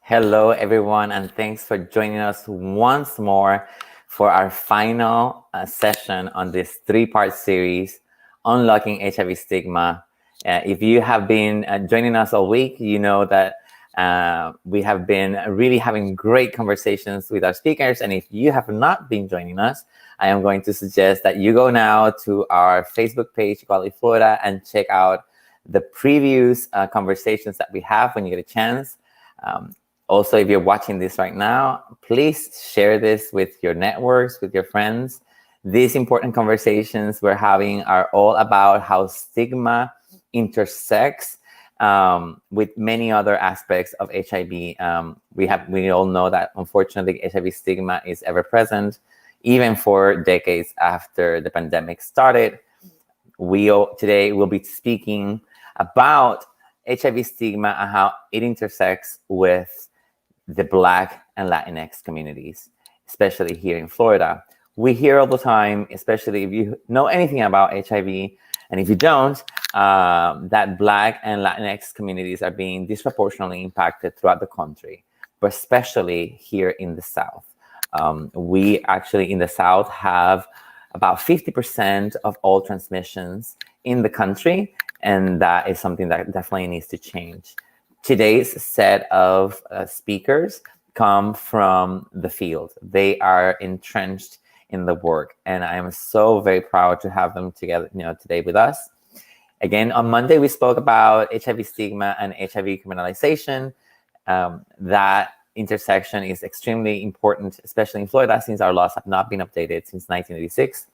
Hello, everyone, and thanks for joining us once more for our final session on this three-part series, Unlocking HIV Stigma. If you have been joining us all week, you know that we have been really having great conversations with our speakers. And if you have not been joining us, I am going to suggest that you go now to our Facebook page, Equality Florida, and check out the previous conversations that we have when you get a chance. Also, if you're watching this right now, please share this with your networks, with your friends. These important conversations we're having are all about how stigma intersects with many other aspects of HIV. We all know that unfortunately HIV stigma is ever present, even for decades after the pandemic started. Today we'll be speaking about HIV stigma and how it intersects with the Black and Latinx communities, especially here in Florida. We hear all the time, especially if you know anything about HIV, and if you don't, that Black and Latinx communities are being disproportionately impacted throughout the country, but especially here in the South. We actually in the South have about 50% of all transmissions in the country, and that is something that definitely needs to change. Today's set of speakers come from the field. They are entrenched in the work, and I am so very proud to have them together, today with us. Again, on Monday, we spoke about HIV stigma and HIV criminalization. That intersection is extremely important, especially in Florida, since our laws have not been updated since 1986.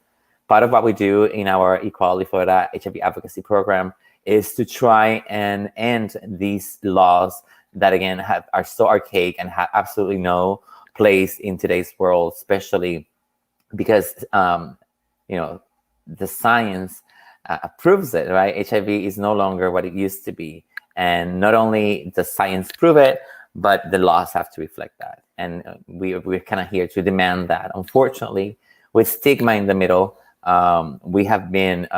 Part of what we do in our Equality Florida HIV advocacy program is to try and end these laws that, again, are so archaic and have absolutely no place in today's world, especially because, the science proves it, right? HIV is no longer what it used to be. And not only does science prove it, but the laws have to reflect that. And we're kind of here to demand that. Unfortunately, with stigma in the middle, we have been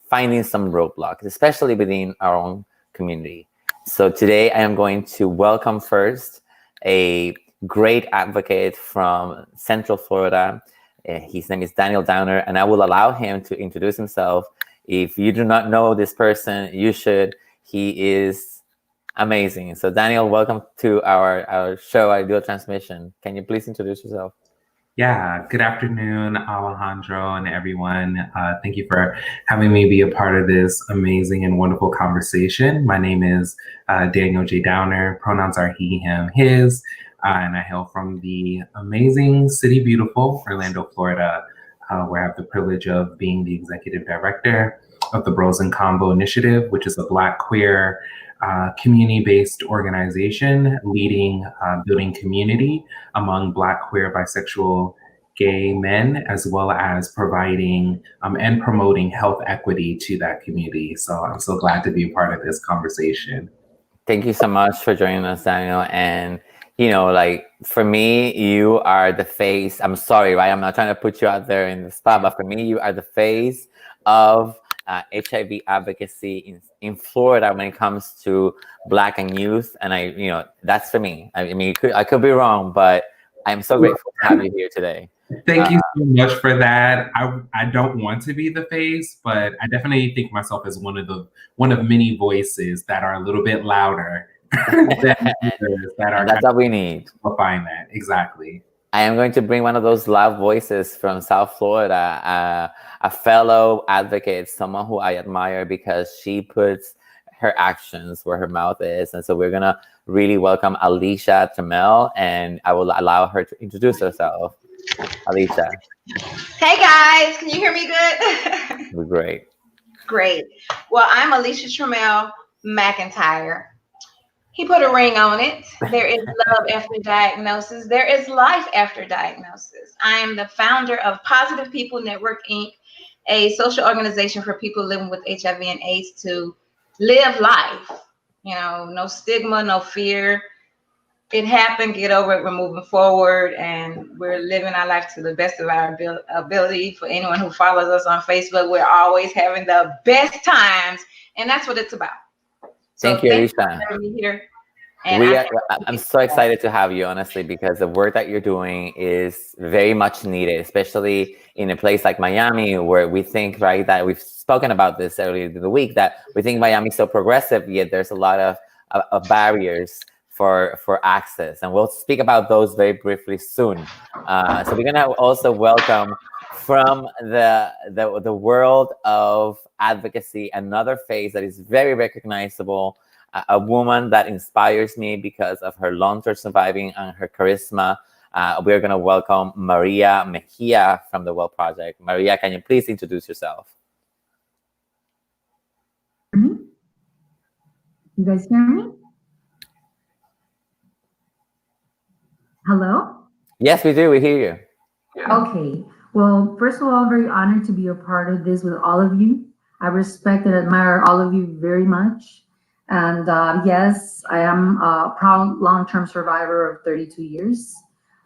finding some roadblocks, especially within our own community. So today I am going to welcome first a great advocate from Central Florida. His name is Daniel Downer, and I will allow him to introduce himself. If you do not know this person, you should. He is amazing. So Daniel, welcome to our show, our dual transmission. Can you please introduce yourself? Yeah, good afternoon, Alejandro and everyone. Thank you for having me be a part of this amazing and wonderful conversation. My name is Daniel J. Downer. Pronouns are he, him, his, and I hail from the amazing city, beautiful Orlando, Florida, where I have the privilege of being the executive director of the Bros and Combo Initiative, which is a Black queer community-based organization leading building community among Black, queer, bisexual, gay men, as well as providing and promoting health equity to that community. So I'm so glad to be a part of this conversation. Thank you so much for joining us, Daniel. And for me, you are the face. I'm sorry, right? I'm not trying to put you out there in the spot, but for me, you are the face of HIV advocacy in Florida when it comes to Black and youth. And that's for me. I mean, I could be wrong, but I'm so grateful to have you here today. Thank you so much for that. I don't want to be the face, but I definitely think myself as one of many voices that are a little bit louder than others that are. That's what we need. Find that exactly. I am going to bring one of those loud voices from South Florida, a fellow advocate, someone who I admire because she puts her actions where her mouth is. And so we're going to really welcome Alicia Trammell, and I will allow her to introduce herself. Alicia. Hey guys, can you hear me good? We're great. Great. Well, I'm Alicia Trammell McIntyre. He put a ring on it. There is love after diagnosis. There is life after diagnosis. I am the founder of Positive People Network, Inc., a social organization for people living with HIV and AIDS to live life. No stigma, no fear. It happened, get over it, we're moving forward, and we're living our life to the best of our ability. For anyone who follows us on Facebook, we're always having the best times, and that's what it's about. Thank you, Alicia. Here. And I'm so excited to have you, honestly, because the work that you're doing is very much needed, especially in a place like Miami, where we think, right, that we've spoken about this earlier in the week, that we think Miami's so progressive, yet there's a lot of barriers for access. And we'll speak about those very briefly soon. So we're gonna also welcome from the world of advocacy another face that is very recognizable, a woman that inspires me because of her long-term surviving and her charisma. We're going to welcome Maria Mejia from the Well Project. Maria, can you please introduce yourself? You guys hear me? Hello? Yes, we do. We hear you. Okay. Well, first of all, I'm very honored to be a part of this with all of you. I respect and admire all of you very much. And yes, I am a proud long-term survivor of 32 years.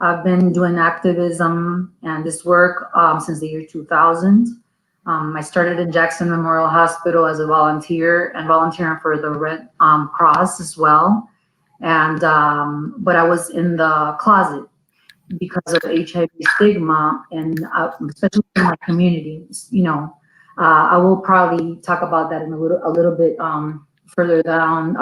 I've been doing activism and this work since the year 2000. I started in Jackson Memorial Hospital as a volunteer and volunteering for the Red Cross as well. And but I was in the closet because of HIV stigma, and especially in my community. You know, I will probably talk about that in a little bit further down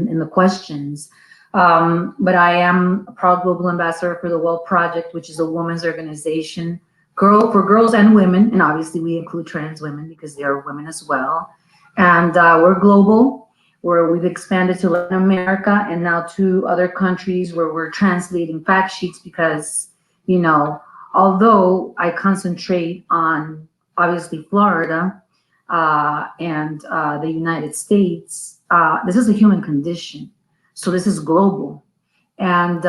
in the questions. But I am a proud global ambassador for the Well Project, which is a women's organization for girls and women, and obviously we include trans women because they are women as well. And we're global, where we've expanded to Latin America and now to other countries where we're translating fact sheets because, you know, although I concentrate on obviously Florida and the United States, this is a human condition. So this is global. And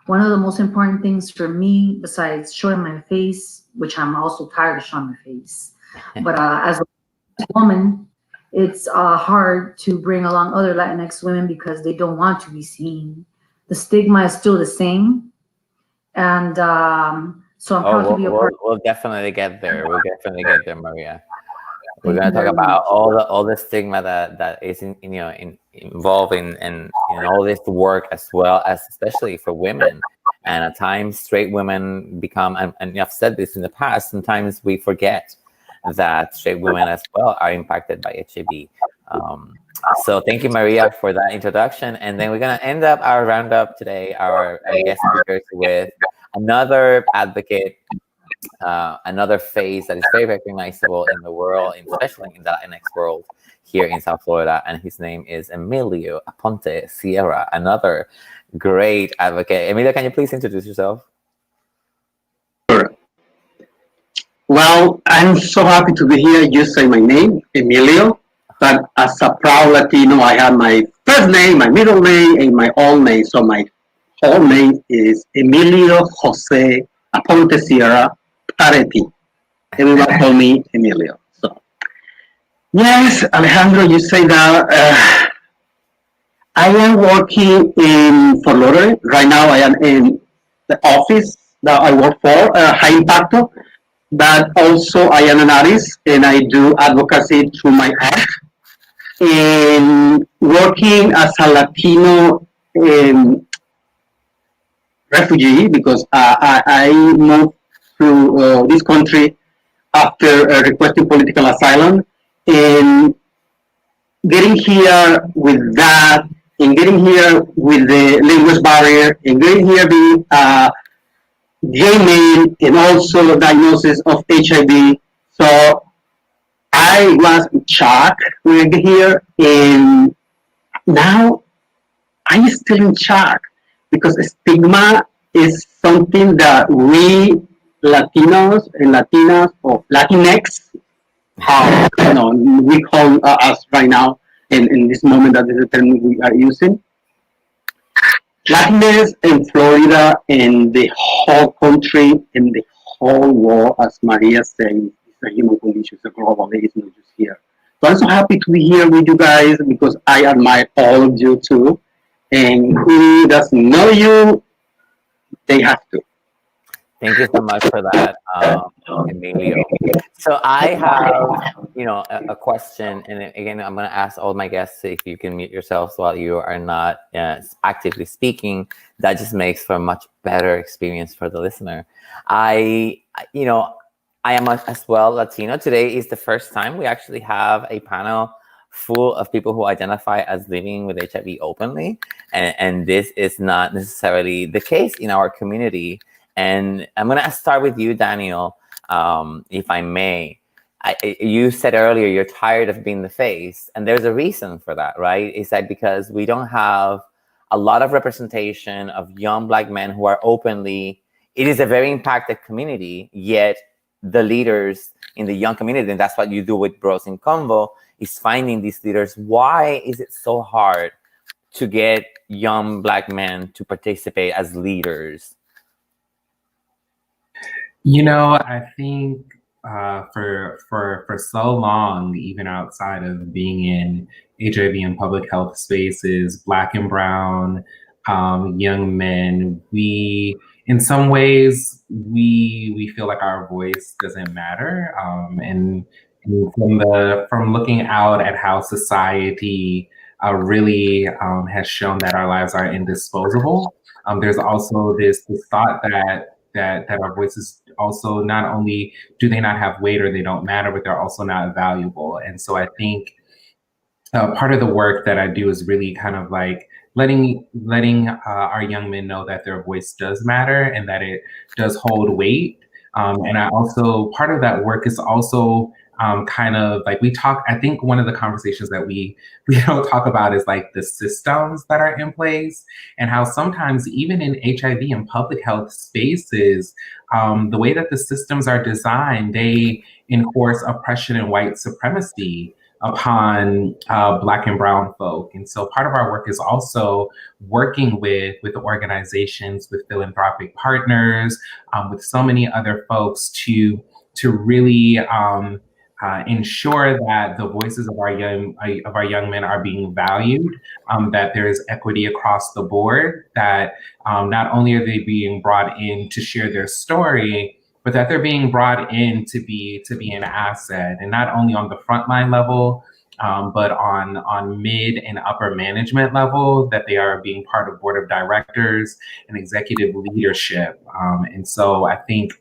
one of the most important things for me, besides showing my face, which I'm also tired of showing my face, but as a woman, it's hard to bring along other Latinx women because they don't want to be seen. The stigma is still the same. And so I'm proud to be a part. We'll definitely get there. We'll definitely get there, Maria. We're going to talk about all the stigma that is involved in all this work, as well as especially for women. And at times, straight women become, and I've said this in the past, sometimes we forget that straight women as well are impacted by HIV. So thank you, Maria, for that introduction. And then we're going to end up our roundup today, our guest speakers, with another advocate, another face that is very recognizable in the world, especially in the LatinX world here in South Florida. And his name is Emilio Ponte Sierra, another great advocate. Emilio, can you please introduce yourself? Sure. Well, I'm so happy to be here. You say my name, Emilio, but as a proud Latino, I have my first name, my middle name, and my old name. So my whole name is Emilio Jose Ponte Sierra Paretti. Everyone call me Emilio. So, yes, Alejandro, you say that I am working in Fort Lauderdale. Right now, I am in the office that I work for, High Impacto, but also I am an artist and I do advocacy through my art. And working as a Latino refugee, because I moved to this country after requesting political asylum, and getting here with that, and getting here with the language barrier, and getting here being a gay man, and also diagnosis of HIV. So I was shocked when I get here, and now I'm still in shock because stigma is something that we Latinos and Latinas or Latinx, we call us right now in this moment, that is the term we are using. Latinx in Florida and the whole country and the whole world, as Maria said, it's a human condition, it's a global, it's not just here. So I'm so happy to be here with you guys because I admire all of you too. And who doesn't know you, they have to. Thank you so much for that, Emilio. So I have, a question, and again, I'm going to ask all my guests if you can mute yourselves while you are not actively speaking. That just makes for a much better experience for the listener. I am as well Latino. Today is the first time we actually have a panel full of people who identify as living with HIV openly, and this is not necessarily the case in our community. And I'm going to start with you, Daniel, if I may. You said earlier you're tired of being the face, and there's a reason for that, right? Is that because we don't have a lot of representation of young Black men who are openly, it is a very impacted community, yet the leaders in the young community, and that's what you do with Bros in Convo, is finding these leaders. Why is it so hard to get young Black men to participate as leaders? I think for so long, even outside of being in HIV and public health spaces, Black and brown young men, in some ways we feel like our voice doesn't matter, and from looking out at how society really has shown that our lives are indisposable. There's also this thought that our voices also, not only do they not have weight or they don't matter, but they're also not valuable. And so I think part of the work that I do is really kind of like letting our young men know that their voice does matter and that it does hold weight. And I also, part of that work is also kind of like I think one of the conversations that we don't talk about is like the systems that are in place, and how sometimes even in HIV and public health spaces, the way that the systems are designed, they enforce oppression and white supremacy upon Black and brown folk. And so part of our work is also working with organizations, with philanthropic partners, with so many other folks to really ensure that the voices of our young men are being valued, that there is equity across the board, that not only are they being brought in to share their story, but that they're being brought in to be an asset, and not only on the frontline level, but on mid and upper management level, that they are being part of board of directors and executive leadership. And so I think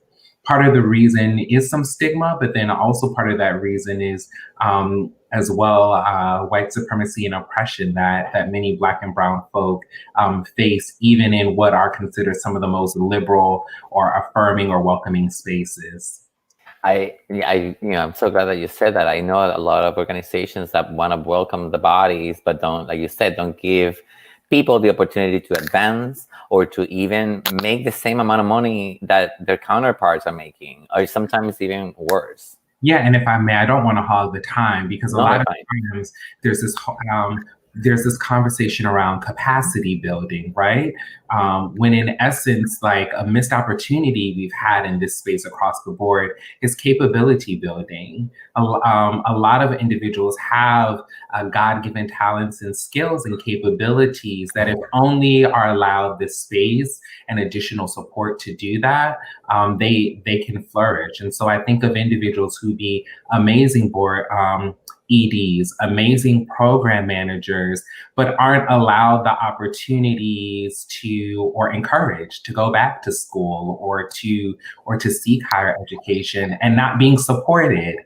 part of the reason is some stigma, but then also part of that reason is as well white supremacy and oppression that many Black and brown folk face, even in what are considered some of the most liberal or affirming or welcoming spaces. I'm so glad that you said that. I know a lot of organizations that want to welcome the bodies, but don't, like you said, don't give people the opportunity to advance or to even make the same amount of money that their counterparts are making, or sometimes even worse. Yeah, and if I may, I don't want to hog the time, because a lot of times there's this conversation around capacity building, right? When in essence, like a missed opportunity we've had in this space across the board is capability building. A lot of individuals have God-given talents and skills and capabilities that, if only are allowed this space and additional support to do that, they can flourish. And so I think of individuals who be amazing board EDs, amazing program managers, but aren't allowed the opportunities to, or encouraged to go back to school or to seek higher education, and not being supported,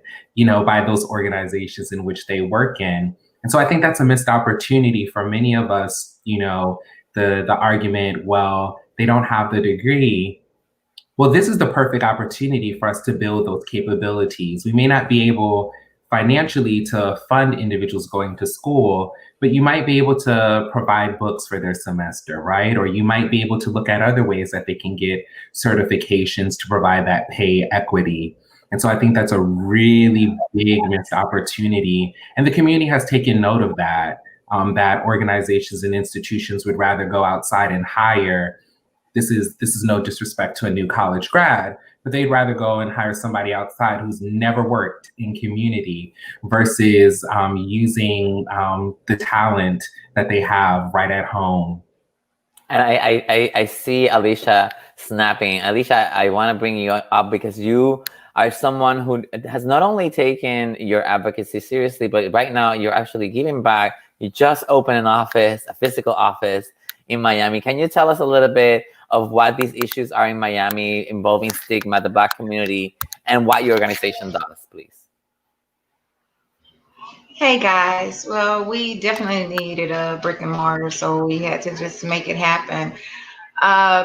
by those organizations in which they work in. And so I think that's a missed opportunity for many of us. The argument, well, they don't have the degree. Well, this is the perfect opportunity for us to build those capabilities. We may not be able financially to fund individuals going to school, but you might be able to provide books for their semester, right? Or you might be able to look at other ways that they can get certifications to provide that pay equity. And so I think that's a really big missed opportunity. And the community has taken note of that, that organizations and institutions would rather go outside and hire. This is no disrespect to a new college grad, but they'd rather go and hire somebody outside who's never worked in community versus using the talent that they have right at home. And I see Alicia snapping. Alicia, I want to bring you up because you are someone who has not only taken your advocacy seriously, but right now you're actually giving back. You just opened an office, a physical office in Miami. Can you tell us a little bit of what these issues are in Miami involving stigma, the Black community, and what your organization does, please? Hey guys, well, we definitely needed a brick and mortar, so we had to just make it happen.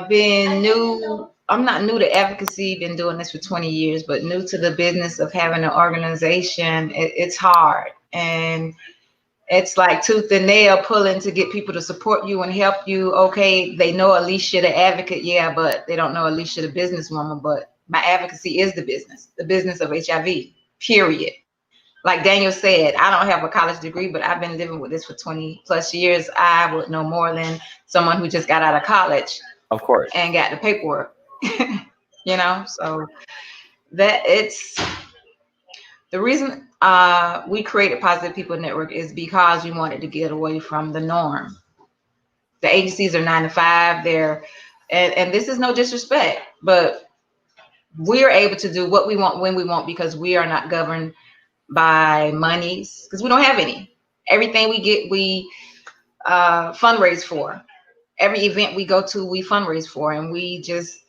Been new, I'm not new to advocacy, been doing this for 20 years, but new to the business of having an organization, it's hard. And it's like tooth and nail pulling to get people to support you and help you. Okay, they know Alicia the advocate, yeah, but they don't know Alicia the businesswoman. But my advocacy is the business of HIV, period. Like Daniel said, I don't have a college degree, but I've been living with this for 20 plus years. I would know more than someone who just got out of college. Of course. And got the paperwork. You know, so that it's the reason we created Positive People Network is because we wanted to get away from the norm. The agencies are 9 to 5. And this is no disrespect, but we're able to do what we want when we want because we are not governed by monies because we don't have any. Everything we get, we fundraise for. Every event we go to, we fundraise for, and we just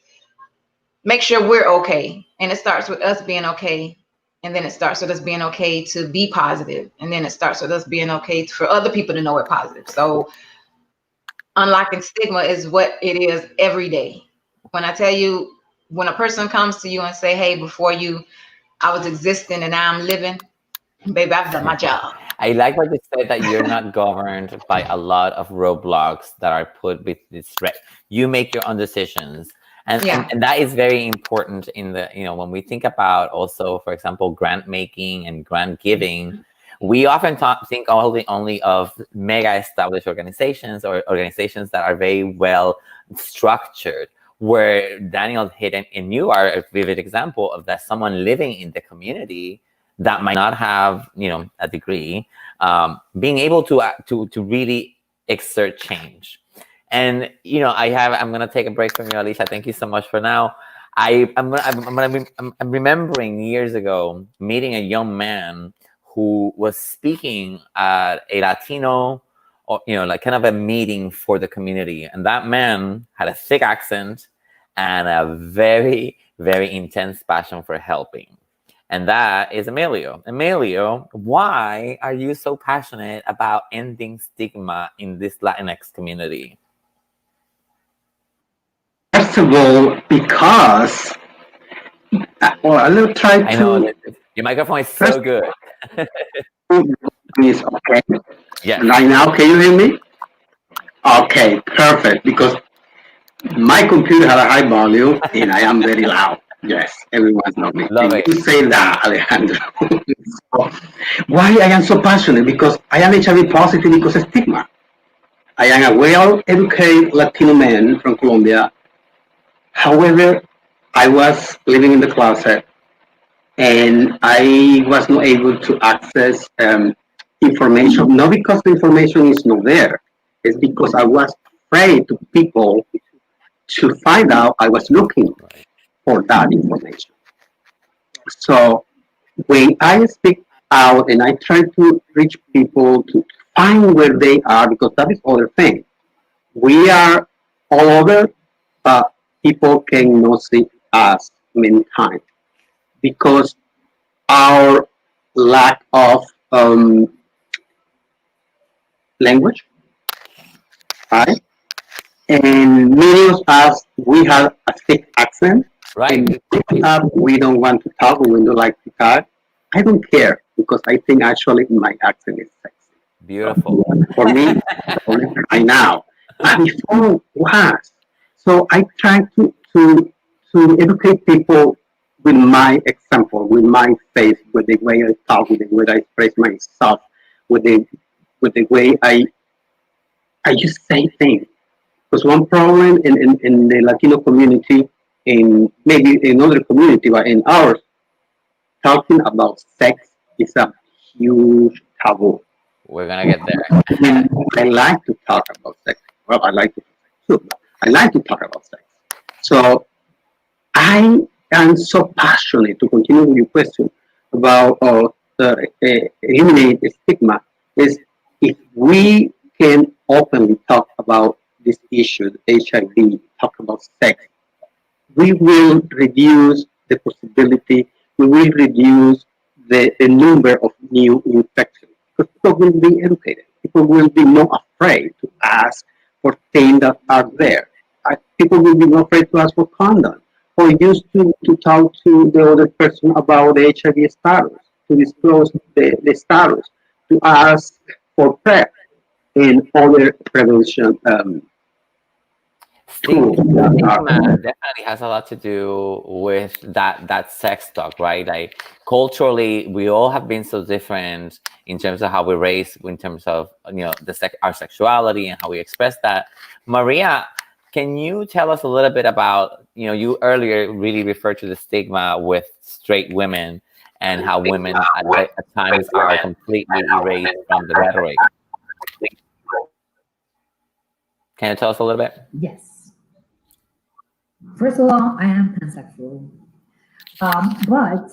make sure we're okay. And it starts with us being okay. And then it starts with us being okay to be positive. And then it starts with us being okay for other people to know we're positive. So unlocking stigma is what it is every day. When I tell you, when a person comes to you and say, hey, before you, I was existing and now I'm living, baby, I've done my job. I like what you said that you're not governed by a lot of roadblocks that are put with this threat. You make your own decisions. And that is very important in the, when we think about also, for example, grant making and grant giving, we often think only of mega established organizations or organizations that are very well structured, where Daniel hit and you are a vivid example of that, someone living in the community that might not have, a degree, being able to really exert change. And I'm gonna take a break from you, Alicia. Thank you so much for now. I'm remembering years ago meeting a young man who was speaking at a Latino, or like kind of a meeting for the community, and that man had a thick accent and a very, very intense passion for helping. And that is Emilio. Emilio, why are you so passionate about ending stigma in this Latinx community? First of all, because, I'll try to. I know, your microphone is so good. Is okay. Yeah. Right now, can you hear me? Okay, perfect. Because my computer had a high volume and I am very loud. Yes, everyone knows me. Love it. You say that, Alejandro. So, why I am so passionate? Because I am HIV positive because of stigma. I am a well-educated Latino man from Colombia. However, I was living in the closet and I was not able to access information, not because the information is not there, it's because I was afraid to people to find out I was looking for that information. So when I speak out and I try to reach people to find where they are, because that is other thing. We are all over, but people cannot see us many times because our lack of language, right? And many of us, we have a thick accent. Right. And we don't want to talk, we don't like to talk. I don't care because I think actually my accent is sexy. Beautiful. For me, right now. And before was. So I try to educate people with my example, with my face, with the way I talk, with the way I express myself, with the way I just say things. Because one problem in the Latino community, in maybe in other community, but in ours, talking about sex is a huge taboo. We're gonna get there. I like to talk about sex. Well, I like to. I like to talk about sex. So I am so passionate to continue with your question about eliminate the stigma. Is if we can openly talk about this issue, HIV, talk about sex, we will reduce the possibility, we will reduce the number of new infections. Because people will be educated. People will be not afraid to ask for things that are there. People will be not afraid to ask for condoms or used to talk to the other person about the HIV status, to disclose the status, to ask for PrEP and other prevention tools that Stigma are. definitely has a lot to do with that sex talk, right? Like culturally, we all have been so different in terms of how we raise, in terms of our sexuality and how we express that. Maria, can you tell us a little bit about you earlier really referred to the stigma with straight women and how women at times are completely erased from the rhetoric. Can you tell us a little bit? Yes. First of all, I am pansexual, but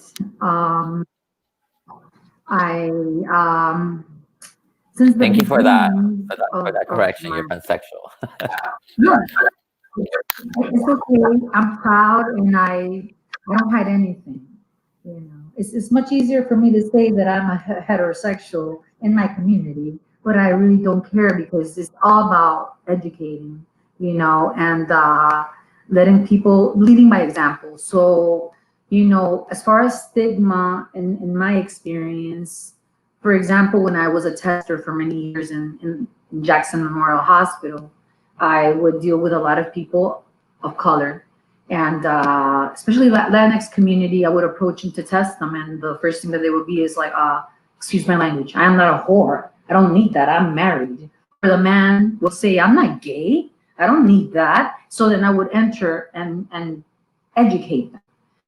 since the Thank you for that beginning correction. You're pansexual. No, it's okay. I'm proud, and I don't hide anything. It's much easier for me to say that I'm a heterosexual in my community, but I really don't care because it's all about educating, and letting people, leading by example. So, as far as stigma in my experience, for example, when I was a tester for many years in Jackson Memorial Hospital, I would deal with a lot of people of color, and especially LatinX community. I would approach them to test them, and the first thing that they would be is like, excuse my language, I am not a whore. I don't need that. I'm married. Or the man will say, I'm not gay. I don't need that. So then I would enter and educate them.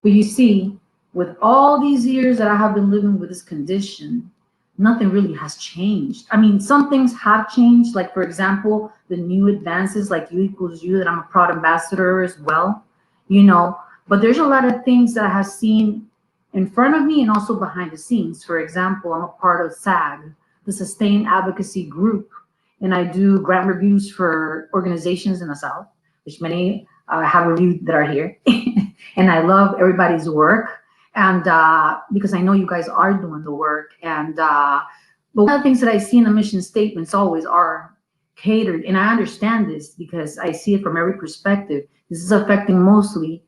But you see, with all these years that I have been living with this condition, nothing really has changed. I mean, some things have changed, like, for example, the new advances like U equals U, that I'm a proud ambassador as well, but there's a lot of things that I have seen in front of me and also behind the scenes. For example, I'm a part of SAG, the Sustained Advocacy Group, and I do grant reviews for organizations in the South, which many have reviewed that are here. And I love everybody's work. And because I know you guys are doing the work, and but one of the things that I see in the mission statements always are catered, and I understand this because I see it from every perspective. This is affecting mostly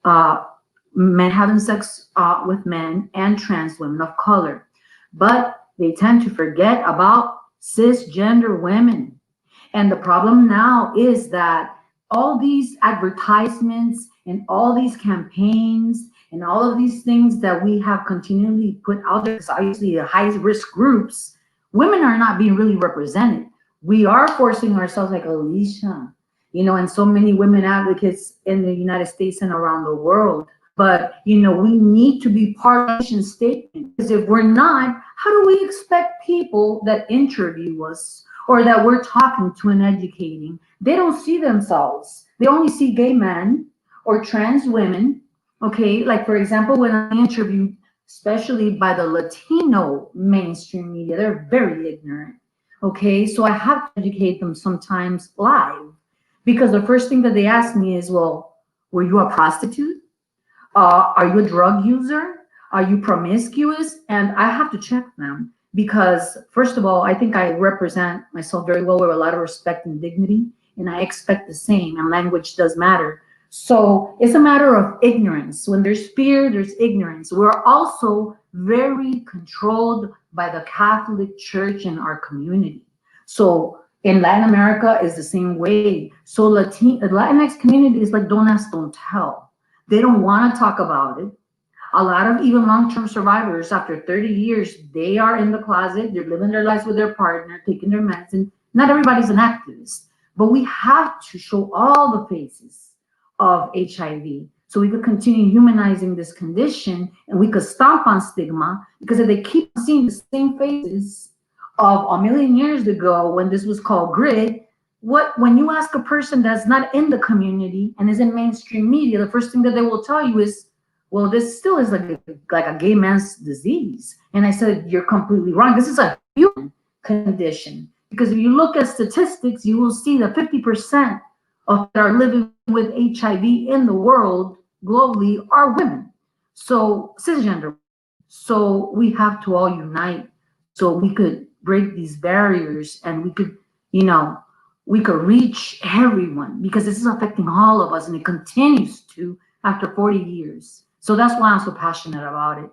men having sex with men and trans women of color, but they tend to forget about cisgender women. And the problem now is that all these advertisements and all these campaigns and all of these things that we have continually put out there, because obviously the high risk groups, women are not being really represented. We are forcing ourselves, like Alicia, and so many women advocates in the United States and around the world. But, we need to be part of the mission statement, because if we're not, how do we expect people that interview us or that we're talking to and educating? They don't see themselves. They only see gay men or trans women. Okay, like, for example, when I interviewed, especially by the Latino mainstream media, they're very ignorant. Okay, so I have to educate them sometimes live, because the first thing that they ask me is, well, were you a prostitute? Are you a drug user? Are you promiscuous? And I have to check them, because first of all, I think I represent myself very well with a lot of respect and dignity, and I expect the same, and language does matter. So it's a matter of ignorance. When there's fear, there's ignorance. We're also very controlled by the Catholic Church in our community. So in Latin America is the same way. So the Latinx community is like, don't ask, don't tell. They don't want to talk about it. A lot of even long-term survivors, after 30 years, they are in the closet. They're living their lives with their partner, taking their medicine. Not everybody's an activist, but we have to show all the faces of HIV, so we could continue humanizing this condition, and we could stomp on stigma. Because if they keep seeing the same faces of a million years ago when this was called grid, when you ask a person that's not in the community and is in mainstream media, the first thing that they will tell you is, well, this still is like a gay man's disease. And I said, you're completely wrong. This is a human condition. Because if you look at statistics, you will see that 50% of that are living with HIV in the world globally are women. So cisgender. So we have to all unite so we could break these barriers and we could, we could reach everyone, because this is affecting all of us and it continues to after 40 years. So that's why I'm so passionate about it.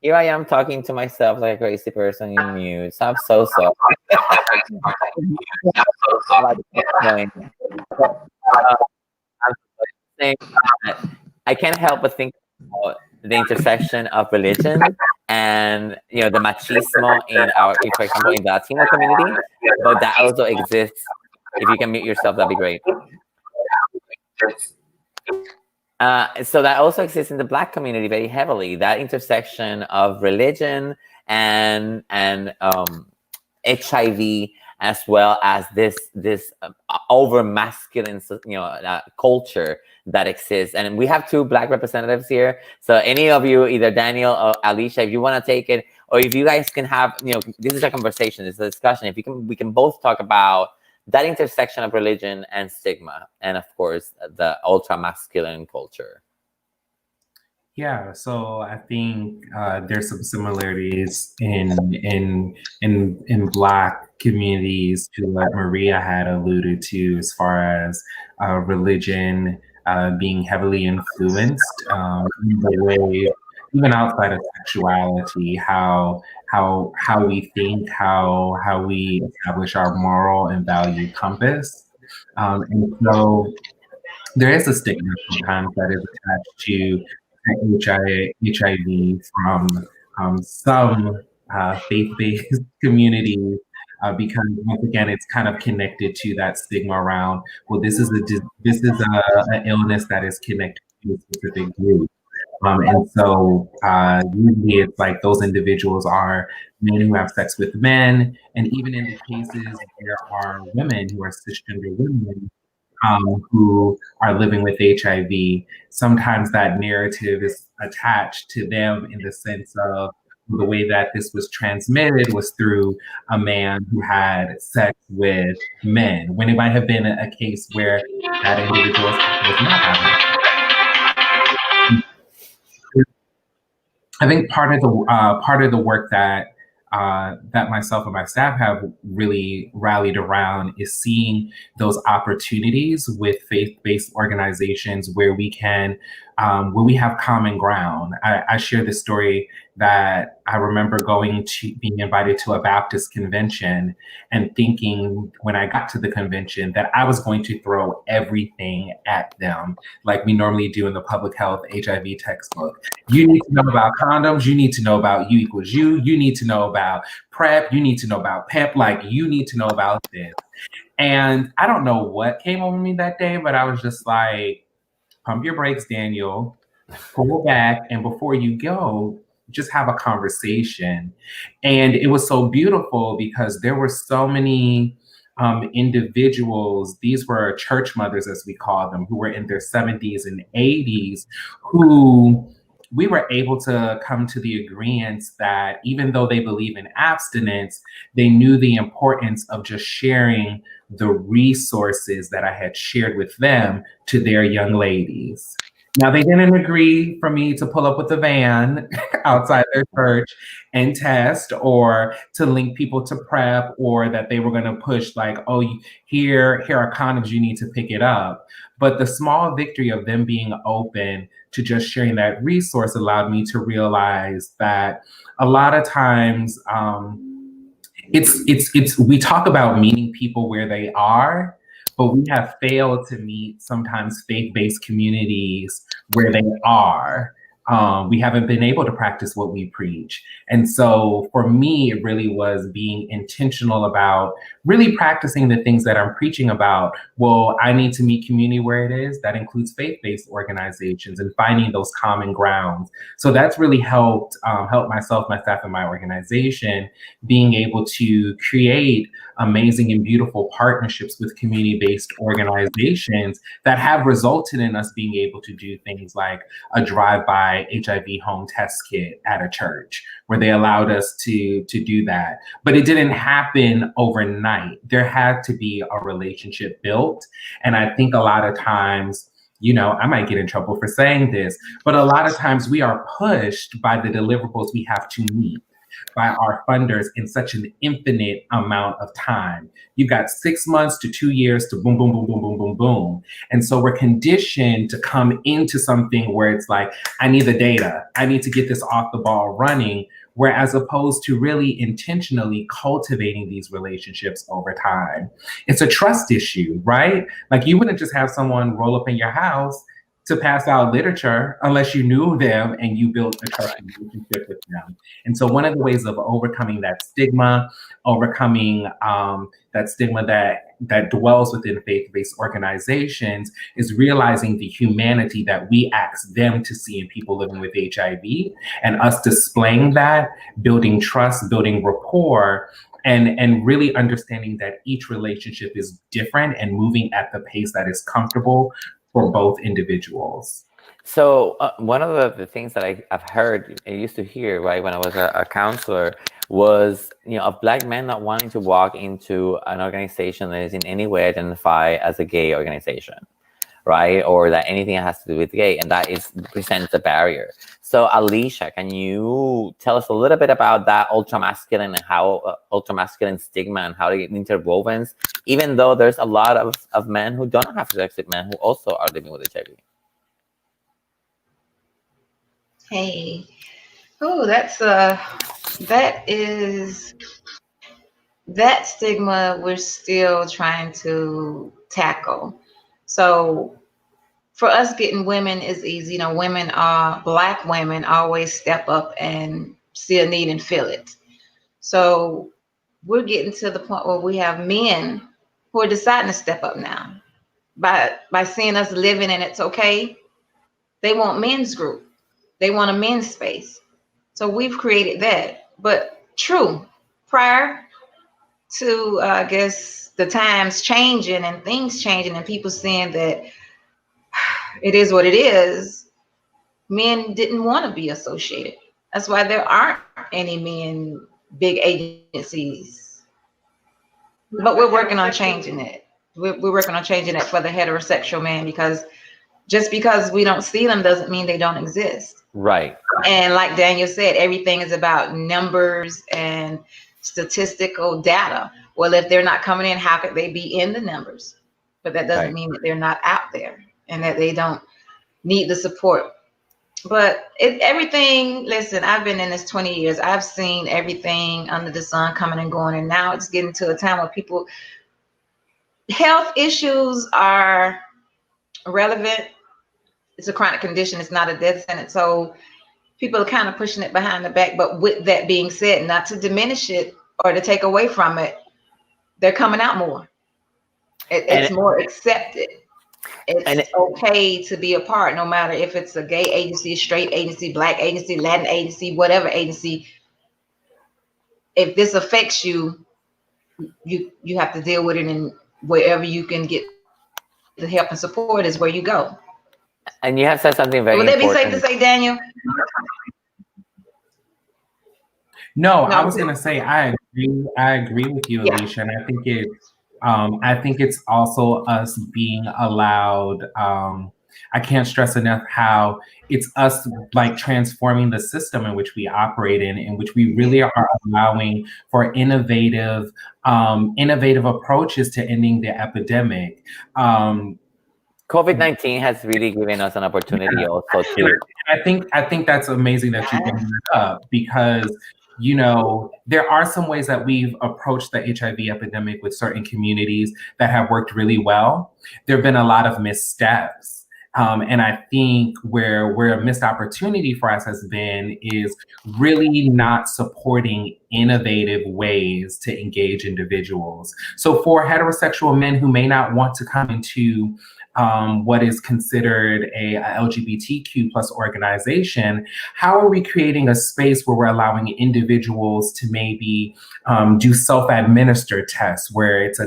Here I am talking to myself like a crazy person in mute. So I'm so sorry. I can't help but think about the intersection of religion and the machismo in our, for example, in the Latino community, but that also exists. If you can mute yourself, that'd be great. So that also exists in the Black community very heavily. That intersection of religion and HIV, as well as this over masculine culture that exists. And we have two Black representatives here. So any of you, either Daniel or Alicia, if you want to take it, or if you guys can have, this is a conversation, this is a discussion. If you can, we can both talk about that intersection of religion and stigma, and of course the ultra masculine culture. Yeah, so I think there's some similarities in Black communities to what Maria had alluded to, as far as religion being heavily influenced in the way, even outside of sexuality, how we think, how we establish our moral and value compass, and so there is a stigma sometimes that is attached to HIV from some faith-based communities, because once again, it's kind of connected to that stigma around, well, this is an illness that is connected to a specific group. And so usually it's like those individuals are men who have sex with men, and even in the cases there are women who are cisgender women who are living with HIV, sometimes that narrative is attached to them in the sense of the way that this was transmitted was through a man who had sex with men, when it might have been a case where that individual was not having. I think part of the work that myself and my staff have really rallied around is seeing those opportunities with faith-based organizations where we can, where we have common ground. I share this story that I remember being invited to a Baptist convention and thinking when I got to the convention that I was going to throw everything at them, like we normally do in the public health HIV textbook. You need to know about condoms. You need to know about U equals U. You need to know about PrEP. You need to know about PEP. Like, you need to know about this. And I don't know what came over me that day, but I was just like, pump your brakes, Daniel, pull back, and before you go, just have a conversation. And it was so beautiful because there were so many individuals, these were church mothers, as we call them, who were in their 70s and 80s, who we were able to come to the agreement that even though they believe in abstinence, they knew the importance of just sharing the resources that I had shared with them to their young ladies. Now, they didn't agree for me to pull up with a van outside their church and test, or to link people to PrEP, or that they were going to push like, oh, here are condoms, you need to pick it up. But the small victory of them being open to just sharing that resource allowed me to realize that a lot of times we talk about meeting people where they are, but we have failed to meet sometimes faith-based communities where they are. We haven't been able to practice what we preach. And so for me, it really was being intentional about really practicing the things that I'm preaching about. Well, I need to meet community where it is. That includes faith-based organizations and finding those common grounds. So that's really helped myself, my staff, and my organization being able to create amazing and beautiful partnerships with community-based organizations that have resulted in us being able to do things like a drive-by HIV home test kit at a church, where they allowed us to do that. But it didn't happen overnight. There had to be a relationship built. And I think a lot of times, you know, I might get in trouble for saying this, but a lot of times we are pushed by the deliverables we have to meet by our funders in such an infinite amount of time. You've got 6 months to 2 years to boom, boom, boom, boom, boom, boom, boom. And so we're conditioned to come into something where it's like, I need the data. I need to get this off the ball running, whereas opposed to really intentionally cultivating these relationships over time. It's a trust issue, right? Like, you wouldn't just have someone roll up in your house to pass out literature unless you knew them and you built a trusting relationship with them. And so one of the ways of overcoming that stigma that dwells within faith-based organizations is realizing the humanity that we ask them to see in people living with HIV, and us displaying that, building trust, building rapport, and really understanding that each relationship is different and moving at the pace that is comfortable for both individuals. So one of the things that I've heard, I used to hear, right, when I was a counselor, was, you know, of Black men not wanting to walk into an organization that is in any way identified as a gay organization, right, or that anything that has to do with gay, and that presents a barrier. So Alicia, can you tell us a little bit about that ultra-masculine and how ultra-masculine stigma and how they get interwoven, even though there's a lot of men who don't have sex with men who also are living with HIV? Hey, oh, that stigma we're still trying to tackle. So for us, getting women is easy. You know, Black women always step up and see a need and fill it. So we're getting to the point where we have men who are deciding to step up now by seeing us living and it's okay. They want men's group. They want a men's space. So we've created that. But true, prior to, I guess, the times changing and things changing and people seeing that it is what it is, men didn't want to be associated. That's why there aren't any men, big agencies. But we're working on changing it. We're working on changing it for the heterosexual man, because just because we don't see them doesn't mean they don't exist. Right. And like Daniel said, everything is about numbers and statistical data. Well, if they're not coming in, how could they be in the numbers? But that doesn't mean that they're not out there and that they don't need the support. But everything, listen, I've been in this 20 years. I've seen everything under the sun coming and going. And now it's getting to a time where health issues are relevant. It's a chronic condition. It's not a death sentence. So people are kind of pushing it behind the back. But with that being said, not to diminish it or to take away from it, they're coming out more. It's more accepted. It's okay to be a part, no matter if it's a gay agency, straight agency, Black agency, Latin agency, whatever agency. If this affects you, you have to deal with it, and wherever you can get the help and support is where you go. And you have said something very important. Would that be safe to say, Daniel? No, I was gonna say I agree with you, Alicia, and I think it's also us being allowed I can't stress enough how it's us like transforming the system in which we operate in which we really are allowing for innovative approaches to ending the epidemic. COVID-19 has really given us an opportunity also too. I think that's amazing that you bring that up, because there are some ways that we've approached the HIV epidemic with certain communities that have worked really well. There have been a lot of missteps. And I think where a missed opportunity for us has been is really not supporting innovative ways to engage individuals. So for heterosexual men who may not want to come into what is considered a LGBTQ plus organization, how are we creating a space where we're allowing individuals to maybe do self-administered tests where it's a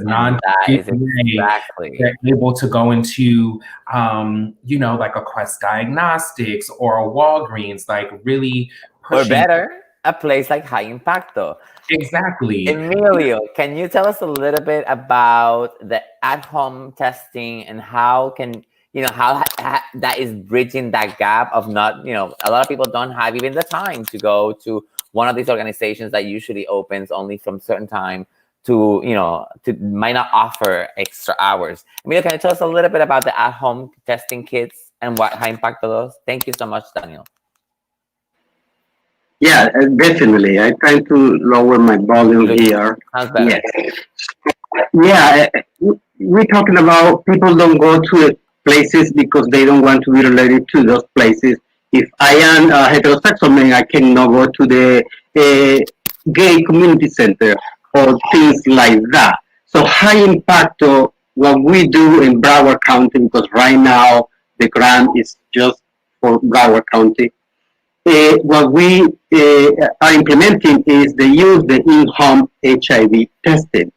exactly. they're able to go into like a Quest Diagnostics or a Walgreens, like really pushing, or better, a place like High Impacto. Exactly. Emilio, can you tell us a little bit about the at-home testing and how can, how that is bridging that gap of not, a lot of people don't have even the time to go to one of these organizations that usually opens only from certain time to, to might not offer extra hours. Emilio, can you tell us a little bit about the at-home testing kits and what High Impacto does? Thank you so much, Daniel. Yeah, definitely. I try to lower my volume here. Sounds better. Yes. Yeah, we're talking about people don't go to places because they don't want to be related to those places. If I am a heterosexual man, I cannot go to the gay community center or things like that. So High Impacto, what we do in Broward County, because right now the grant is just for Broward County, what we are implementing is they use the in-home HIV testing.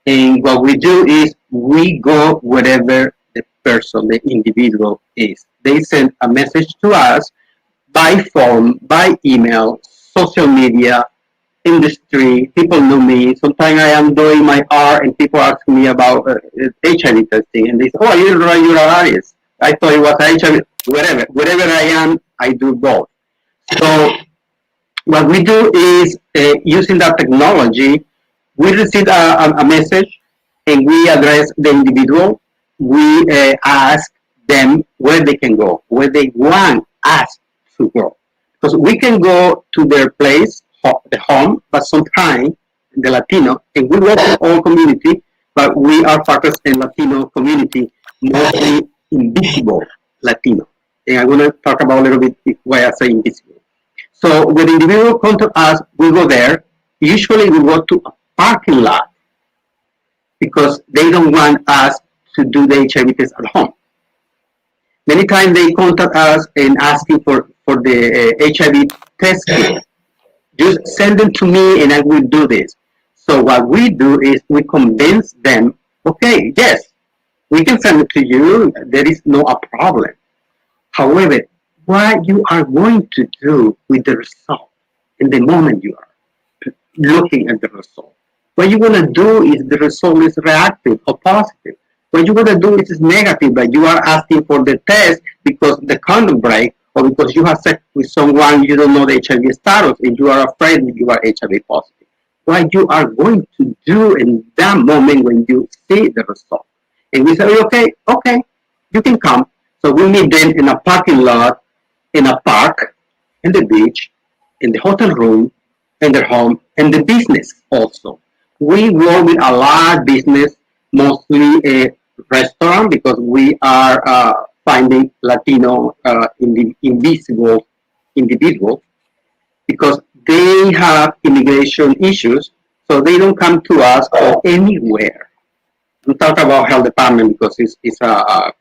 And what we do is we go wherever the person, the individual is. They send a message to us by phone, by email, social media, industry. People know me. Sometimes I am doing my art and people ask me about HIV testing. And they say, oh, you're an artist. I thought it was HIV. Wherever I am, I do both. So what we do is using that technology, we receive a message and we address the individual. We ask them where they can go, where they want us to go. Because we can go to their place, the home, but sometimes the Latino, and we work in all community, but we are focused in Latino community, mostly invisible Latino. And I'm going to talk about a little bit why I say invisible. So when the individual come to us, we go there. Usually we go to a parking lot because they don't want us to do the HIV test at home. Many times they contact us and asking for the HIV test kit. Just send them to me and I will do this. So what we do is we convince them, okay, yes, we can send it to you. There is no problem. However, what you are going to do with the result in the moment you are looking at the result. What you're going to do is the result is reactive or positive. What you're going to do is negative, but you are asking for the test because the condom break or because you have sex with someone you don't know the HIV status and you are afraid that you are HIV positive. What you are going to do in that moment when you see the result. And we say, okay, you can come. So we meet them in a parking lot, in a park, in the beach, in the hotel room, in their home, and the business also. We work with a lot of business, mostly a restaurant, because we are finding Latino invisible individuals, because they have immigration issues, so they don't come to us or anywhere. We talk about health department because it's a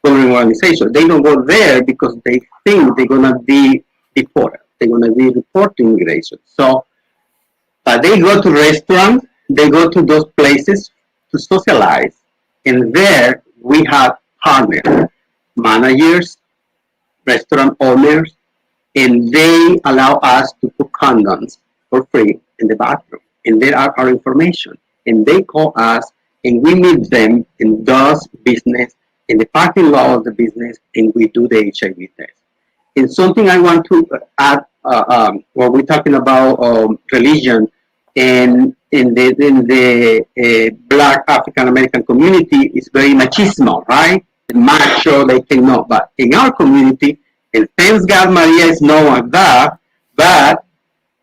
government organization. They don't go there because they think they're gonna be deported. They're gonna be reported to immigration. So they go to restaurants, they go to those places to socialize, and there we have partners, managers, restaurant owners, and they allow us to put condoms for free in the bathroom. And there are our information. And they call us and we meet them in those business in the parking lot of the business, and we do the HIV test. And something I want to add, when we're talking about religion, and in the Black African American community, is very machismo, right? Macho, they cannot. But in our community, and thanks God, Maria is known as that. But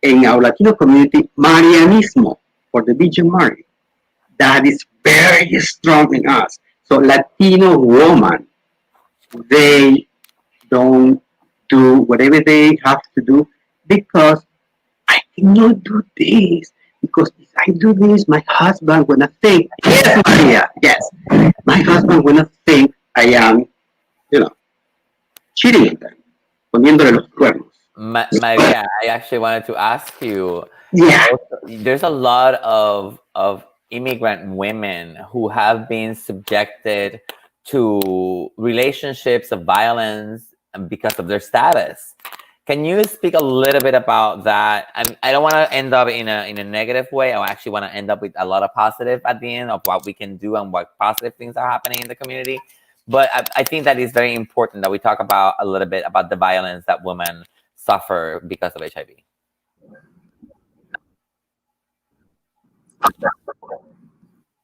in our Latino community, Marianismo, for the Virgin Mary, that is very strong in us. So Latino women, they don't do whatever they have to do because I cannot do this. Because if I do this, my husband gonna think, yes, Maria, yes, my husband gonna think I am, cheating on them, poniéndole los cuernos. Maria, I actually wanted to ask you. Yeah. There's a lot of immigrant women who have been subjected to relationships of violence because of their status. Can you speak a little bit about that? I don't want to end up in a negative way. I actually want to end up with a lot of positive at the end of what we can do and what positive things are happening in the community. But I think that it's very important that we talk about a little bit about the violence that women suffer because of HIV.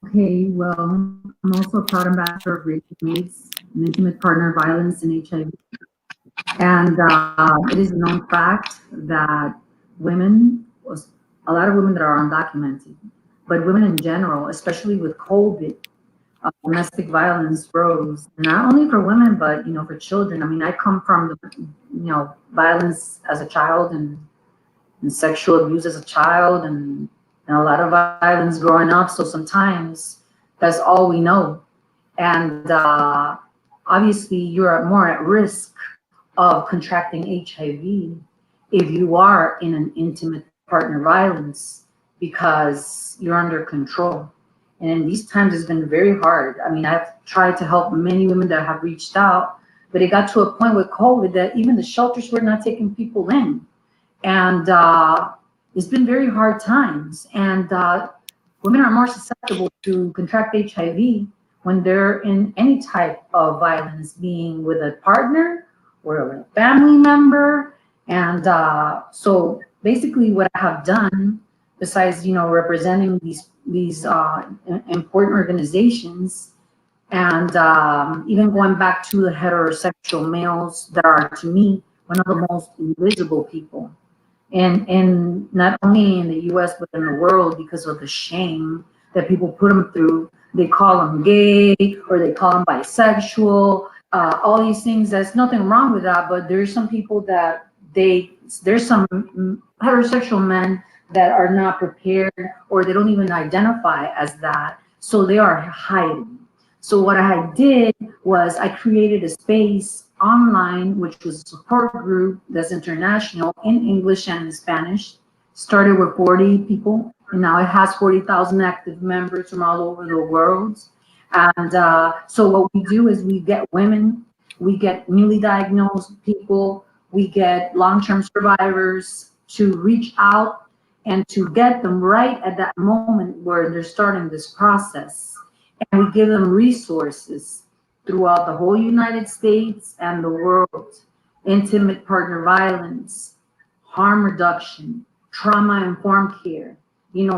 Okay, well, I'm also a proud ambassador of Racial AIDS and intimate partner violence in HIV. And it is a known fact that a lot of women that are undocumented, but women in general, especially with COVID, domestic violence rose, not only for women, but, for children. I mean, I come from, violence as a child and sexual abuse as a child and a lot of violence growing up. So sometimes that's all we know. And obviously you're more at risk of contracting HIV if you are in an intimate partner violence because you're under control. And in these times, it's been very hard. I mean, I've tried to help many women that have reached out, but it got to a point with COVID that even the shelters were not taking people in. And it's been very hard times. And women are more susceptible to contract HIV when they're in any type of violence, being with a partner or a family member. And so basically what I have done, besides, representing these important organizations, and even going back to the heterosexual males that are, to me, one of the most invisible people. And not only in the US, but in the world, because of the shame that people put them through. They call them gay, or they call them bisexual, all these things. There's nothing wrong with that, but there's some people that there's some heterosexual men that are not prepared, or they don't even identify as that. So they are hiding. So what I did was I created a space online, which was a support group that's international in English and in Spanish. Started with 40 people, and now it has 40,000 active members from all over the world. And so what we do is we get women, we get newly diagnosed people, we get long-term survivors to reach out and to get them right at that moment where they're starting this process. And we give them resources throughout the whole United States and the world: intimate partner violence, harm reduction, trauma-informed care,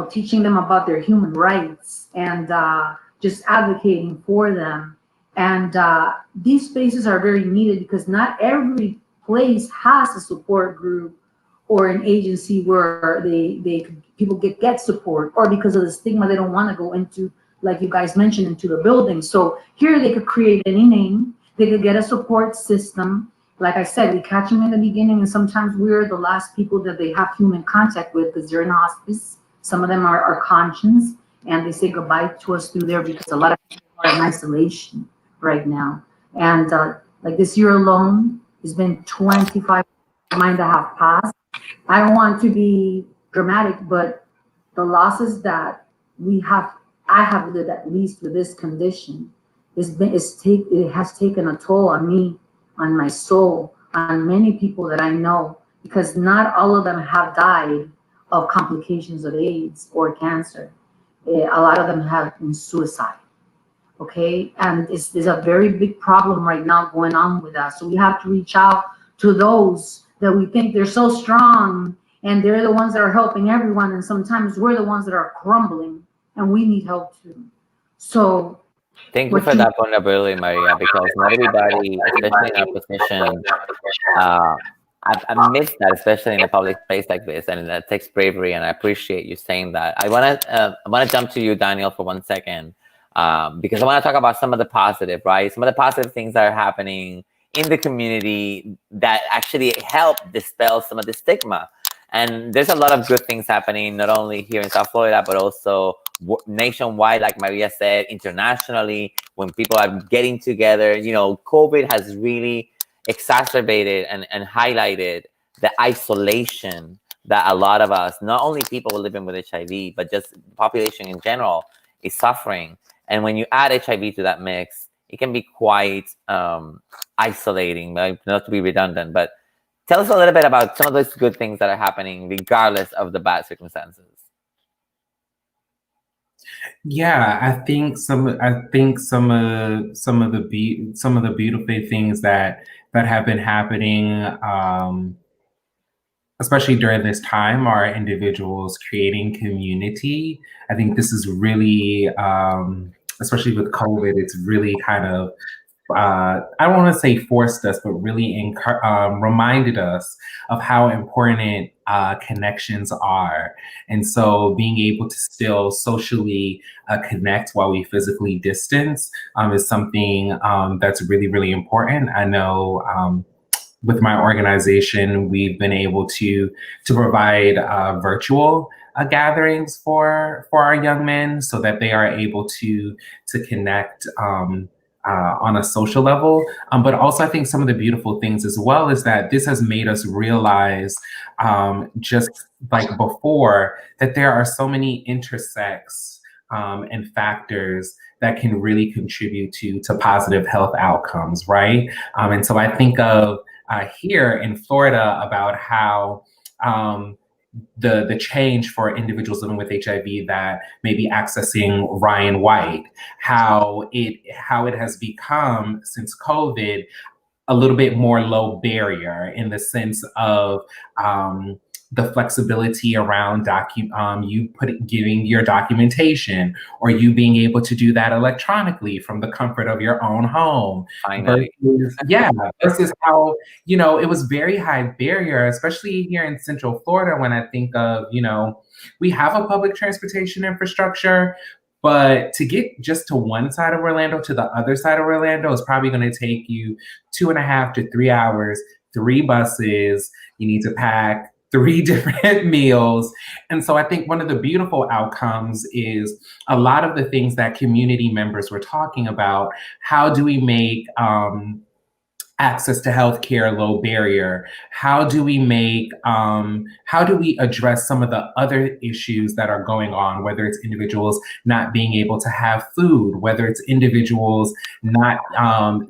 teaching them about their human rights, and just advocating for them. And these spaces are very needed because not every place has a support group or an agency where people get support, or because of the stigma they don't want to go into, like you guys mentioned, into the building. So here they could create any name, they could get a support system. Like I said, we catch them in the beginning, and sometimes we're the last people that they have human contact with because they're in hospice. Some of them are conscious, and they say goodbye to us through there because a lot of people are in isolation right now. And like this year alone, it's been 25 mine that have passed. I don't want to be dramatic, but the losses that I have lived, at least with this condition, it has taken a toll on me, on my soul, on many people that I know, because not all of them have died of complications of AIDS or cancer. A lot of them have been suicide, okay? And there's a very big problem right now going on with us. So we have to reach out to those that we think they're so strong and they're the ones that are helping everyone. And sometimes we're the ones that are crumbling and we need help too. So thank you for that vulnerability, Maria, because not everybody, especially in our position, I miss that, especially in a public space like this, and that takes bravery. And I appreciate you saying that. I wanna jump to you, Daniel, for 1 second, because I want to talk about some of the positive, right? Some of the positive things that are happening in the community that actually help dispel some of the stigma. And there's a lot of good things happening, not only here in South Florida, but also nationwide, like Maria said, internationally, when people are getting together. You know, COVID has really exacerbated and highlighted the isolation that a lot of us, not only people living with HIV, but just the population in general, is suffering. And when you add HIV to that mix, it can be quite isolating, not to be redundant, but tell us a little bit about some of those good things that are happening regardless of the bad circumstances. Yeah, I think some of the beautiful things that have been happening, especially during this time, are individuals creating community. I think this is really, especially with COVID, it's really kind of, I don't want to say forced us, but really reminded us of how important connections are. And so being able to still socially connect while we physically distance is something that's really, really important. I know with my organization, we've been able to provide virtual gatherings for our young men so that they are able to connect on a social level. But also I think some of the beautiful things as well is that this has made us realize, just like before, that there are so many intersex and factors that can really contribute to positive health outcomes, right? And so I think of here in Florida about how the change for individuals living with HIV that may be accessing Ryan White, how it has become since COVID a little bit more low barrier in the sense of the flexibility around giving your documentation, or you being able to do that electronically from the comfort of your own home. Versus how, it was very high barrier, especially here in Central Florida, when I think of, we have a public transportation infrastructure, but to get just to one side of Orlando to the other side of Orlando is probably going to take you 2.5 to 3 hours, 3 buses. You need to pack 3 different meals. And so I think one of the beautiful outcomes is a lot of the things that community members were talking about. How do we make access to healthcare low barrier? How do we address some of the other issues that are going on, whether it's individuals not being able to have food, whether it's individuals not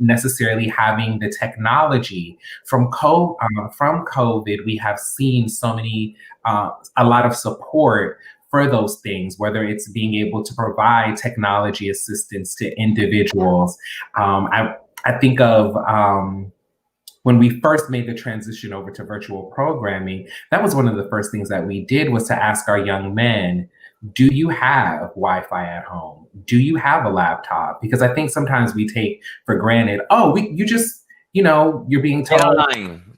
necessarily having the technology. From COVID, we have seen so many, a lot of support for those things, whether it's being able to provide technology assistance to individuals. I think of when we first made the transition over to virtual programming, that was one of the first things that we did, was to ask our young men, do you have Wi-Fi at home? Do you have a laptop? Because I think sometimes we take for granted, you're being told.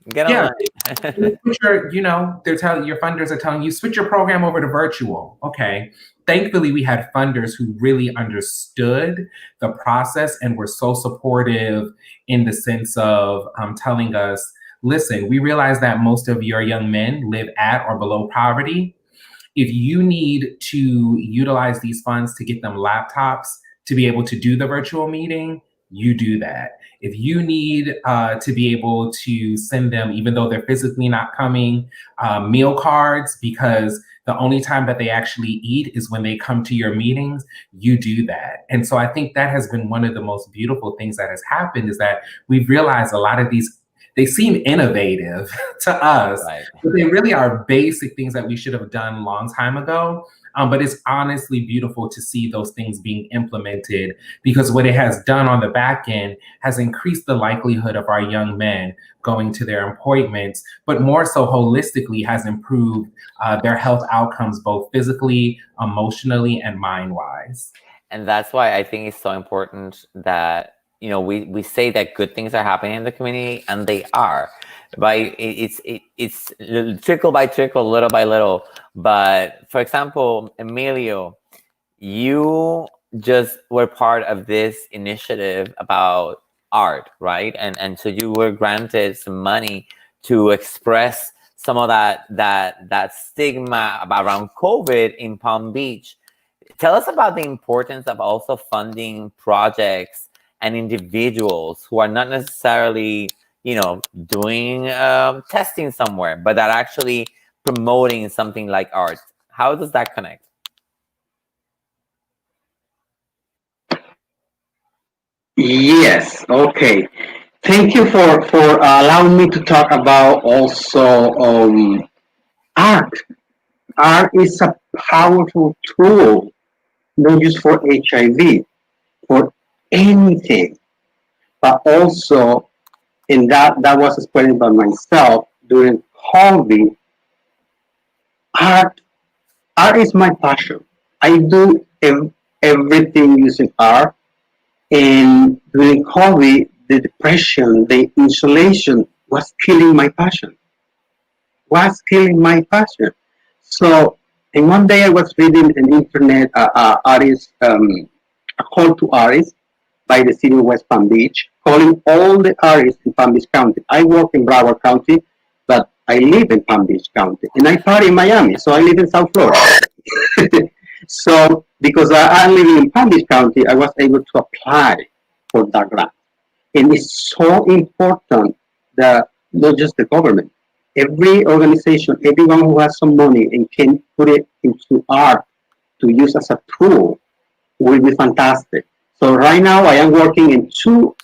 Get online. Your funders are telling you, switch your program over to virtual. Okay. Thankfully, we had funders who really understood the process and were so supportive in the sense of telling us, listen, we realize that most of your young men live at or below poverty. If you need to utilize these funds to get them laptops to be able to do the virtual meeting, you do that. If you need to be able to send them, even though they're physically not coming, meal cards, because the only time that they actually eat is when they come to your meetings, you do that. And so I think that has been one of the most beautiful things that has happened, is that we've realized a lot of these, they seem innovative to us, right, but they really are basic things that we should have done a long time ago. But it's honestly beautiful to see those things being implemented, because what it has done on the back end has increased the likelihood of our young men going to their appointments, but more so holistically has improved their health outcomes, both physically, emotionally, and mind-wise. And that's why I think it's so important that, you know, we say that good things are happening in the community, and they are. Right? It's trickle by trickle, little by little. But for example, Emilio, you just were part of this initiative about art, right? And so you were granted some money to express some of that stigma around COVID in Palm Beach. Tell us about the importance of also funding projects and individuals who are not necessarily, you know, doing testing somewhere, but that actually promoting something like art. How does that connect? Yes, okay. Thank you for allowing me to talk about also art. Art is a powerful tool, not just for HIV, for anything, but also, and that was explained by myself during COVID. Art, art is my passion. I do everything using art. And during COVID, the depression, the isolation was killing my passion. Was killing my passion. So, and one day I was reading an internet artist, a call to artists by the city of West Palm Beach, calling all the artists in Palm Beach County. I work in Broward County, but I live in Palm Beach County, and I party in Miami, so I live in South Florida. So, because I'm living in Palm Beach County, I was able to apply for that grant. And it's so important that not just the government, every organization, everyone who has some money and can put it into art to use as a tool will be fantastic. So right now I am working in two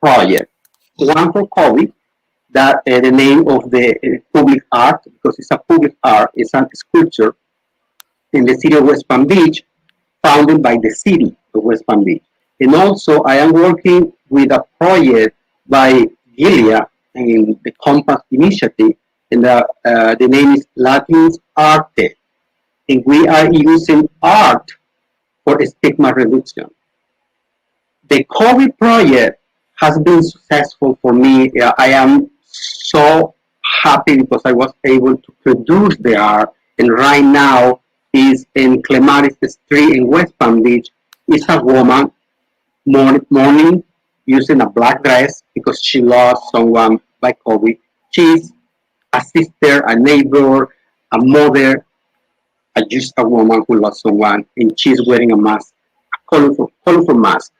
projects. One for COVID, that the name of the public art, because it's a public art, it's a sculpture in the city of West Palm Beach, founded by the city of West Palm Beach. And also, I am working with a project by Gilia in the Compass Initiative, and the name is LatinX Arte. And we are using art for stigma reduction. The COVID project has been successful for me. I am so happy because I was able to produce the art, and right now is in Clematis Street in West Palm Beach. It's a woman mourning using a black dress because she lost someone by COVID. She's a sister, a neighbor, a mother, just a woman who lost someone, and she's wearing a mask, a colorful mask,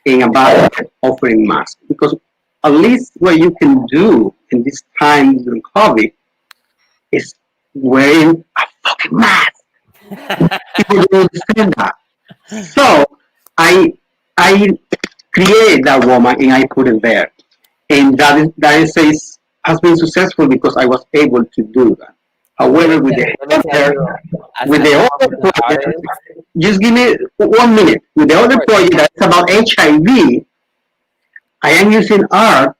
in a basket offering mask. Because at least what you can do in this time during COVID is wearing a fucking mask. People don't understand that. So I created that woman and I put it there. And has been successful because I was able to do that. However, with the other project, just give me 1 minute. With the other project that's about HIV, I am using art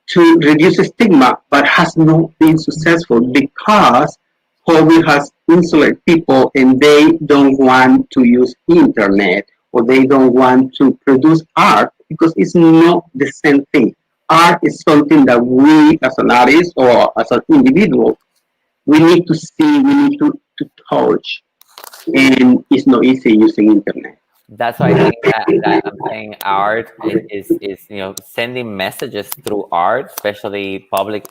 to reduce stigma, but has not been successful because COVID has insulated people and they don't want to use internet or they don't want to produce art because it's not the same thing. Art is something that we as an artist or as an individual, we need to see, we need to touch, and it's not easy using internet. That's why I think that I'm saying art is you know, sending messages through art, especially public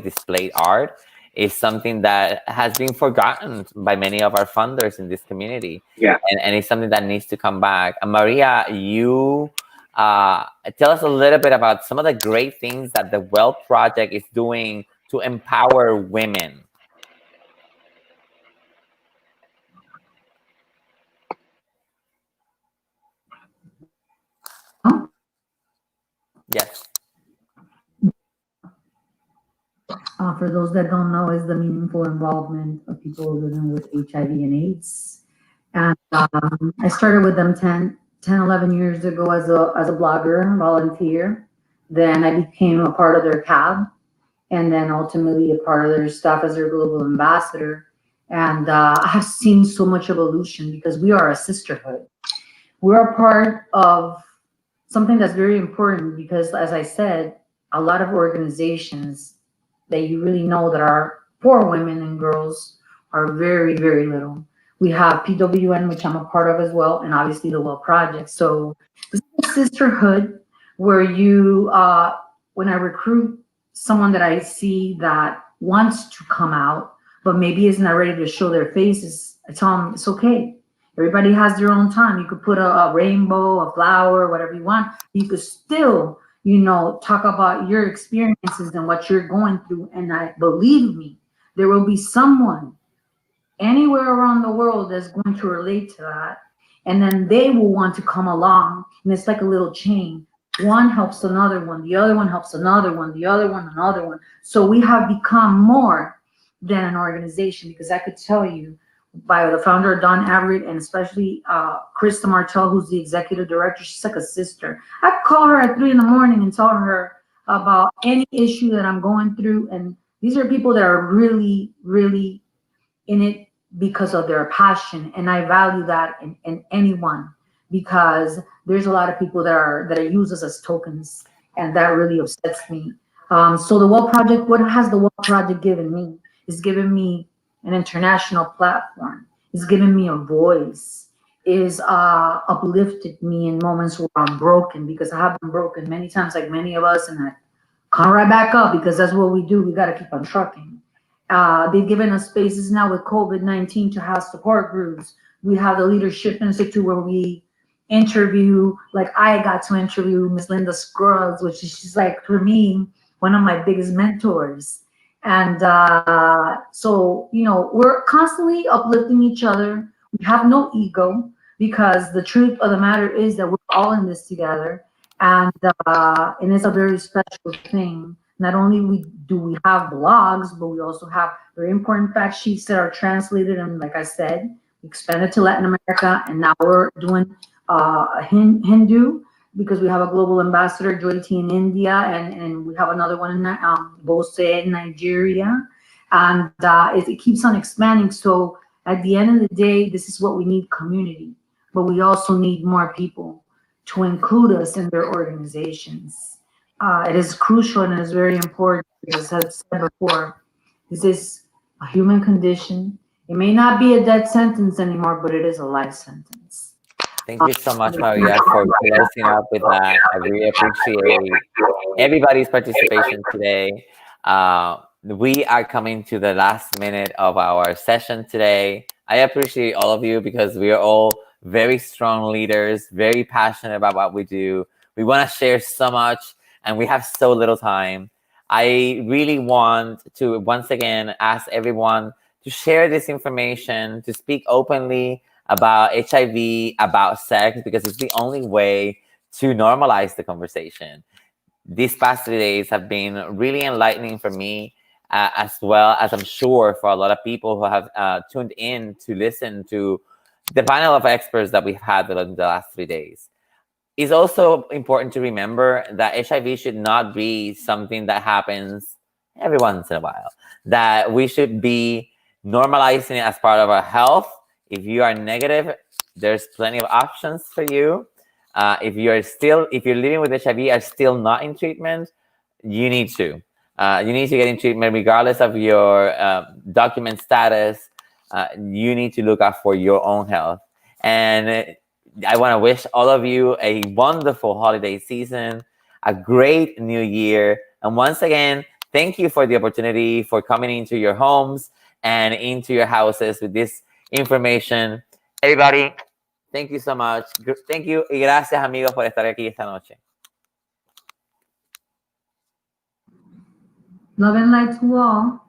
display art, is something that has been forgotten by many of our funders in this community. Yeah. And it's something that needs to come back. Maria, you tell us a little bit about some of the great things that the Well Project is doing to empower women. Yes. For those that don't know, is the meaningful involvement of people living with HIV and AIDS. And I started with them 10, 11 years ago as a blogger, volunteer. Then I became a part of their CAB, and then ultimately a part of their staff as their global ambassador. And I have seen so much evolution because we are a sisterhood. We're a part of something that's very important because, as I said, a lot of organizations that you really know that are for women and girls are very, very little. We have PWN, which I'm a part of as well, and obviously the Well Project. So this is a sisterhood where you, when I recruit someone that I see that wants to come out, but maybe is not ready to show their faces, I tell them it's okay. Everybody has their own time. You could put a rainbow, a flower, whatever you want. You could still, talk about your experiences and what you're going through. And believe me, there will be someone anywhere around the world that's going to relate to that. And then they will want to come along. And it's like a little chain. One helps another one. The other one helps another one. The other one, another one. So we have become more than an organization, because I could tell you, by the founder, Don Everett, and especially Krista Martell, who's the executive director, she's like a sister. I call her at 3 in the morning and tell her about any issue that I'm going through. And these are people that are really, really in it because of their passion. And I value that in anyone, because there's a lot of people that are used as tokens, and that really upsets me. So the Well Project, what has the Well Project given me? It's given me an international platform. It's given me a voice. Is uplifted me in moments where I'm broken, because I have been broken many times, like many of us, and I come right back up, because that's what we do. We got to keep on trucking. They've given us spaces now with COVID-19 to have support groups. We have the Leadership Institute where we interview, like I got to interview Miss Linda Scruggs, which is, she's like, for me, one of my biggest mentors. And so, we're constantly uplifting each other. We have no ego, because the truth of the matter is that we're all in this together. And it's a very special thing. Not only do we have blogs, but we also have very important fact sheets that are translated. And like I said, we expanded to Latin America, and now we're doing Hindu, because we have a global ambassador, Joyti, in India, and we have another one in Bose in Nigeria. And it keeps on expanding. So at the end of the day, this is what we need: community. But we also need more people to include us in their organizations. It is crucial and it is very important, as I've said before. This is a human condition. It may not be a death sentence anymore, but it is a life sentence. Thank you so much, Maria, for closing up with that. I really appreciate everybody's participation today. We are coming to the last minute of our session today. I appreciate all of you, because we are all very strong leaders, very passionate about what we do. We want to share so much, and we have so little time. I really want to once again ask everyone to share this information, to speak openly about HIV, about sex, because it's the only way to normalize the conversation. These past 3 days have been really enlightening for me, as well as I'm sure for a lot of people who have tuned in to listen to the panel of experts that we've had in the last 3 days. It's also important to remember that HIV should not be something that happens every once in a while, that we should be normalizing it as part of our health. If you are negative, there's plenty of options for you. If you're living with HIV and still not in treatment, you need to get in treatment regardless of your document status. You need to look out for your own health. And I want to wish all of you a wonderful holiday season, a great new year. And once again, thank you for the opportunity for coming into your homes and into your houses with this information. Everybody, thank you so much. Thank you y gracias, amigos, por estar aquí esta noche. Love and light to all.